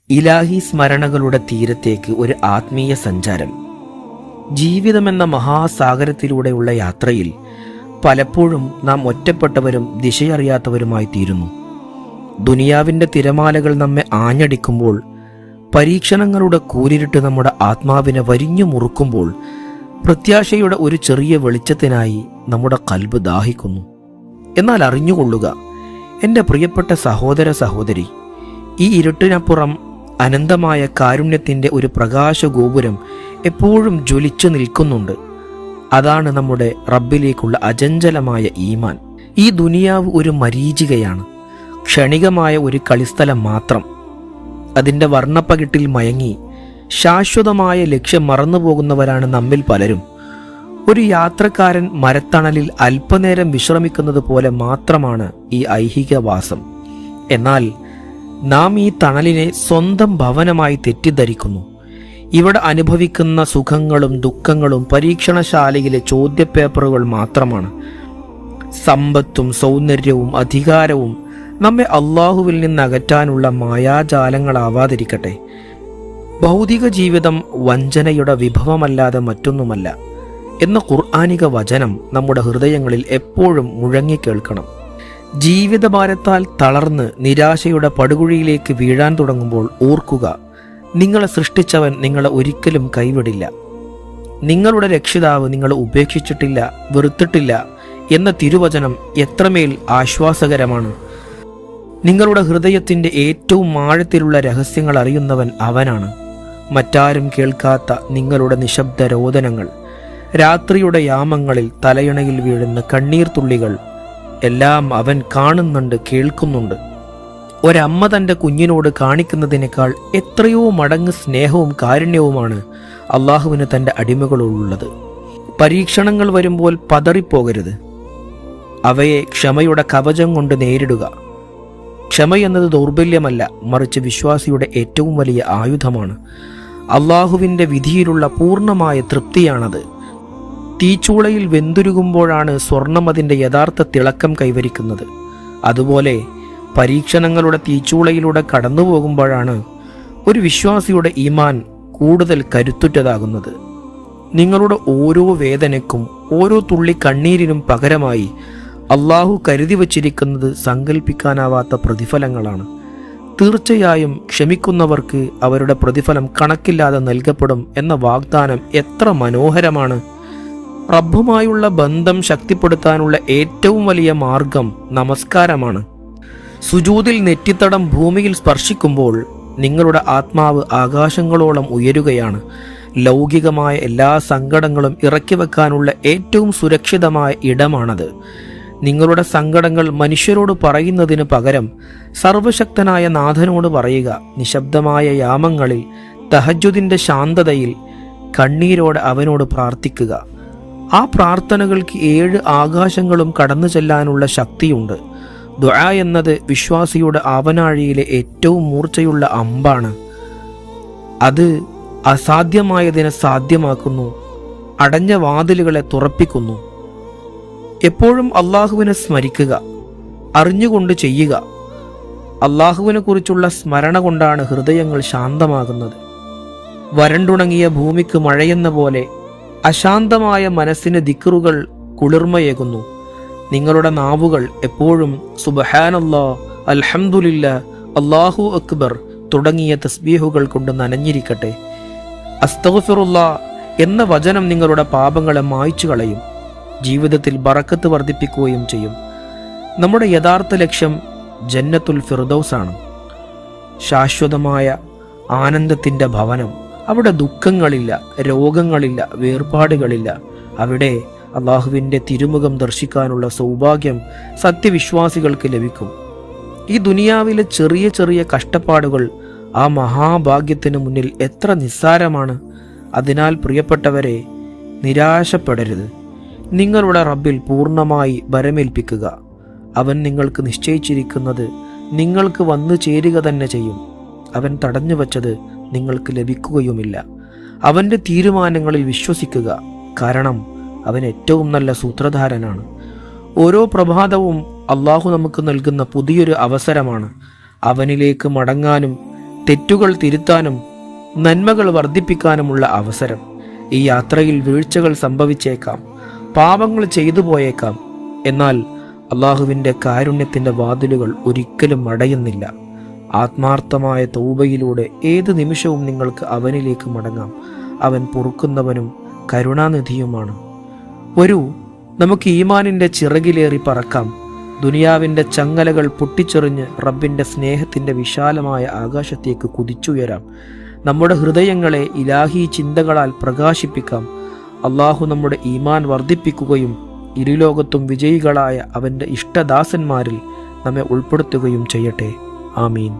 ഇലാഹി സ്മരണകളുടെ തീരത്തേക്ക് ഒരു ആത്മീയ സഞ്ചാരം. ജീവിതമെന്ന മഹാസാഗരത്തിലൂടെയുള്ള യാത്രയിൽ പലപ്പോഴും നാം ഒറ്റപ്പെട്ടവരും ദിശയറിയാത്തവരുമായി തീരുന്നു. ദുനിയാവിൻ്റെ തിരമാലകൾ നമ്മെ ആഞ്ഞടിക്കുമ്പോൾ, പരീക്ഷണങ്ങളുടെ കൂരിരുട്ട് നമ്മുടെ ആത്മാവിനെ വരിഞ്ഞു മുറുക്കുമ്പോൾ, പ്രത്യാശയുടെ ഒരു ചെറിയ വെളിച്ചത്തിനായി നമ്മുടെ കൽബ് ദാഹിക്കുന്നു. എന്നാൽ അറിഞ്ഞുകൊള്ളുക എൻ്റെ പ്രിയപ്പെട്ട സഹോദര സഹോദരി, ഈ ഇരുട്ടിനപ്പുറം അനന്തമായ കാരുണ്യത്തിൻ്റെ ഒരു പ്രകാശ ഗോപുരം എപ്പോഴും ജ്വലിച്ചു നിൽക്കുന്നുണ്ട്. അതാണ് നമ്മുടെ റബ്ബിലേക്കുള്ള അചഞ്ചലമായ ഈമാൻ. ഈ ദുനിയാവ് ഒരു മരീചികയാണ്, ക്ഷണികമായ ഒരു കളിസ്ഥലം മാത്രം. അതിൻ്റെ വർണ്ണപ്പകിട്ടിൽ മയങ്ങി ശാശ്വതമായ ലക്ഷ്യം മറന്നുപോകുന്നവരാണ് നമ്മിൽ പലരും. ഒരു യാത്രക്കാരൻ മരത്തണലിൽ അല്പനേരം വിശ്രമിക്കുന്നത് പോലെ മാത്രമാണ് ഈ ഐഹികവാസം. എന്നാൽ നാം ഈ തണലിനെ സ്വന്തം ഭവനമായി തെറ്റിദ്ധരിക്കുന്നു. ഇവിടെ അനുഭവിക്കുന്ന സുഖങ്ങളും ദുഃഖങ്ങളും പരീക്ഷണശാലയിലെ ചോദ്യപേപ്പറുകൾ മാത്രമാണ്. സമ്പത്തും സൗന്ദര്യവും അധികാരവും നമ്മെ അള്ളാഹുവിൽ നിന്ന് അകറ്റാനുള്ള മായാജാലങ്ങളാവാതിരിക്കട്ടെ. ഭൗതിക ജീവിതം വഞ്ചനയുടെ വിഭവമല്ലാതെ മറ്റൊന്നുമല്ല എന്ന ഖുർആനിക വചനം നമ്മുടെ ഹൃദയങ്ങളിൽ എപ്പോഴും മുഴങ്ങിക്കേൾക്കണം. ജീവിതഭാരത്താൽ തളർന്ന് നിരാശയുടെ പടുകുഴിയിലേക്ക് വീഴാൻ തുടങ്ങുമ്പോൾ ഓർക്കുക, നിങ്ങളെ സൃഷ്ടിച്ചവൻ നിങ്ങളെ ഒരിക്കലും കൈവിടില്ല. നിങ്ങളുടെ രക്ഷിതാവ് നിങ്ങളെ ഉപേക്ഷിച്ചിട്ടില്ല, വെറുത്തിട്ടില്ല എന്ന തിരുവചനം എത്രമേൽ ആശ്വാസകരമാണ്. നിങ്ങളുടെ ഹൃദയത്തിൻ്റെ ഏറ്റവും ആഴത്തിലുള്ള രഹസ്യങ്ങൾ അറിയുന്നവൻ അവനാണ്. മറ്റാരും കേൾക്കാത്ത നിങ്ങളുടെ നിശബ്ദ രോദനങ്ങൾ, രാത്രിയുടെ യാമങ്ങളിൽ തലയിണയിൽ വീഴുന്ന കണ്ണീർ തുള്ളികൾ എല്ലാം അവൻ കാണുന്നുണ്ട്, കേൾക്കുന്നുണ്ട്. ഒരമ്മ തൻ്റെ കുഞ്ഞിനോട് കാണിക്കുന്നതിനേക്കാൾ എത്രയോ മടങ്ങ് സ്നേഹവും കാരുണ്യവുമാണ് അള്ളാഹുവിന് തൻ്റെ അടിമകളോടുള്ളത്. പരീക്ഷണങ്ങൾ വരുമ്പോൾ പതറിപ്പോകരുത്. അവയെ ക്ഷമയുടെ കവചം കൊണ്ട് നേരിടുക. ക്ഷമയെന്നത് ദൗർബല്യമല്ല, മറിച്ച് വിശ്വാസിയുടെ ഏറ്റവും വലിയ ആയുധമാണ്. അള്ളാഹുവിൻ്റെ വിധിയിലുള്ള പൂർണ്ണമായ തൃപ്തിയാണത്. തീച്ചൂളയിൽ വെന്തുരുകുമ്പോഴാണ് സ്വർണം അതിൻ്റെ യഥാർത്ഥ തിളക്കം കൈവരിക്കുന്നത്. അതുപോലെ പരീക്ഷണങ്ങളുടെ തീച്ചൂളയിലൂടെ കടന്നു പോകുമ്പോഴാണ് ഒരു വിശ്വാസിയുടെ ഈമാൻ കൂടുതൽ കരുത്തുറ്റതാകുന്നത്. നിങ്ങളുടെ ഓരോ വേദനയ്ക്കും ഓരോ തുള്ളി കണ്ണീരിനും പകരമായി അള്ളാഹു കരുതി വച്ചിരിക്കുന്നത് സങ്കല്പിക്കാനാവാത്ത പ്രതിഫലങ്ങളാണ്. തീർച്ചയായും ക്ഷമിക്കുന്നവർക്ക് അവരുടെ പ്രതിഫലം കണക്കില്ലാതെ നൽകപ്പെടും എന്ന വാഗ്ദാനം എത്ര മനോഹരമാണ്. റബ്ബുമായുള്ള ബന്ധം ശക്തിപ്പെടുത്താനുള്ള ഏറ്റവും വലിയ മാർഗം നമസ്കാരമാണ്. സുജൂദിൽ നെറ്റിത്തടം ഭൂമിയിൽ സ്പർശിക്കുമ്പോൾ നിങ്ങളുടെ ആത്മാവ് ആകാശങ്ങളോളം ഉയരുകയാണ്. ലൗകികമായ എല്ലാ സങ്കടങ്ങളും ഇറക്കി വെക്കാനുള്ള ഏറ്റവും സുരക്ഷിതമായ ഇടമാണത്. നിങ്ങളുടെ സങ്കടങ്ങൾ മനുഷ്യരോട് പറയുന്നതിന് പകരം സർവശക്തനായ നാഥനോട് പറയുക. നിശബ്ദമായ യാമങ്ങളിൽ തഹജ്ജുദിന്റെ ശാന്തതയിൽ കണ്ണീരോടെ അവനോട് പ്രാർത്ഥിക്കുക. ആ പ്രാർത്ഥനകൾക്ക് 7 ആകാശങ്ങളും കടന്നു ചെല്ലാനുള്ള ശക്തിയുണ്ട്. ദുആ എന്നത് വിശ്വാസിയുടെ ആവനാഴിയിലെ ഏറ്റവും മൂർച്ചയുള്ള അമ്പാണ്. അത് അസാധ്യമായതിനെ സാധ്യമാക്കുന്നു, അടഞ്ഞ വാതിലുകളെ തുറപ്പിക്കുന്നു. എപ്പോഴും അള്ളാഹുവിനെ സ്മരിക്കുക, അറിഞ്ഞുകൊണ്ട് ചെയ്യുക. അള്ളാഹുവിനെ കുറിച്ചുള്ള സ്മരണ കൊണ്ടാണ് ഹൃദയങ്ങൾ ശാന്തമാകുന്നത്. വരണ്ടുണങ്ങിയ ഭൂമിക്ക് മഴയെന്ന പോലെ അശാന്തമായ മനസ്സിന് ദിക്റുകൾ കുളിർമയേകുന്നു. നിങ്ങളുടെ നാവുകൾ എപ്പോഴും സുബ്ഹാനല്ലാഹ്, അൽഹംദുലില്ലാഹ്, അല്ലാഹു അക്ബർ തുടങ്ങിയ തസ്ബീഹുകൾ കൊണ്ട് നനഞ്ഞിരിക്കട്ടെ. അസ്തഗ്ഫിറുല്ലാഹ് എന്ന വചനം നിങ്ങളുടെ പാപങ്ങളെ മായ്ച്ചു കളയും, ജീവിതത്തിൽ ബറക്കത്ത് വർദ്ധിപ്പിക്കുകയും ചെയ്യും. നമ്മുടെ യഥാർത്ഥ ലക്ഷ്യം ജന്നത്തുൽ ഫിർദൗസാണ്, ശാശ്വതമായ ആനന്ദത്തിൻ്റെ ഭവനം. അവിടെ ദുഃഖങ്ങളില്ല, രോഗങ്ങളില്ല, വേർപാടുകളില്ല. അവിടെ അള്ളാഹുവിൻ്റെ തിരുമുഖം ദർശിക്കാനുള്ള സൗഭാഗ്യം സത്യവിശ്വാസികൾക്ക് ലഭിക്കും. ഈ ദുനിയാവിലെ ചെറിയ ചെറിയ കഷ്ടപ്പാടുകൾ ആ മഹാഭാഗ്യത്തിന് മുന്നിൽ എത്ര നിസ്സാരമാണ്. അതിനാൽ പ്രിയപ്പെട്ടവരെ, നിരാശപ്പെടരുത്. നിങ്ങളുടെ റബ്ബിൽ പൂർണ്ണമായി ഭരമേൽപ്പിക്കുക. അവൻ നിങ്ങൾക്ക് നിശ്ചയിച്ചിരിക്കുന്നത് നിങ്ങൾക്ക് വന്നു ചേരുക തന്നെ ചെയ്യും. അവൻ തടഞ്ഞു വച്ചത് നിങ്ങൾക്ക് ലഭിക്കുകയുമില്ല. അവൻ്റെ തീരുമാനങ്ങളിൽ വിശ്വസിക്കുക, കാരണം അവൻ ഏറ്റവും നല്ല സൂത്രധാരനാണ്. ഓരോ പ്രഭാതവും അള്ളാഹു നമുക്ക് നൽകുന്ന പുതിയൊരു അവസരമാണ്. അവനിലേക്ക് മടങ്ങാനും തെറ്റുകൾ തിരുത്താനും നന്മകൾ വർദ്ധിപ്പിക്കാനുമുള്ള അവസരം. ഈ യാത്രയിൽ വീഴ്ചകൾ സംഭവിച്ചേക്കാം, പാപങ്ങൾ ചെയ്തു പോയേക്കാം. എന്നാൽ അള്ളാഹുവിൻ്റെ കാരുണ്യത്തിൻ്റെ വാതിലുകൾ ഒരിക്കലും അടയുന്നില്ല. ആത്മാർത്ഥമായ തൗബയിലൂടെ ഏത് നിമിഷവും നിങ്ങൾക്ക് അവനിലേക്ക് മടങ്ങാം. അവൻ പൊറുക്കുന്നവനും കരുണാനിധിയുമാണ്. വരൂ, നമുക്ക് ഈമാനിൻ്റെ ചിറകിലേറി പറക്കാം. ദുനിയാവിൻ്റെ ചങ്ങലകൾ പൊട്ടിച്ചെറിഞ്ഞ് റബ്ബിൻ്റെ സ്നേഹത്തിൻ്റെ വിശാലമായ ആകാശത്തേക്ക് കുതിച്ചുയരാം. നമ്മുടെ ഹൃദയങ്ങളെ ഇലാഹി ചിന്തകളാൽ പ്രകാശിപ്പിക്കാം. അള്ളാഹു നമ്മുടെ ഈമാൻ വർദ്ധിപ്പിക്കുകയും ഇരുലോകത്തും വിജയികളായ അവൻ്റെ ഇഷ്ടദാസന്മാരിൽ നമ്മെ ഉൾപ്പെടുത്തുകയും ചെയ്യട്ടെ. ആമീൻ.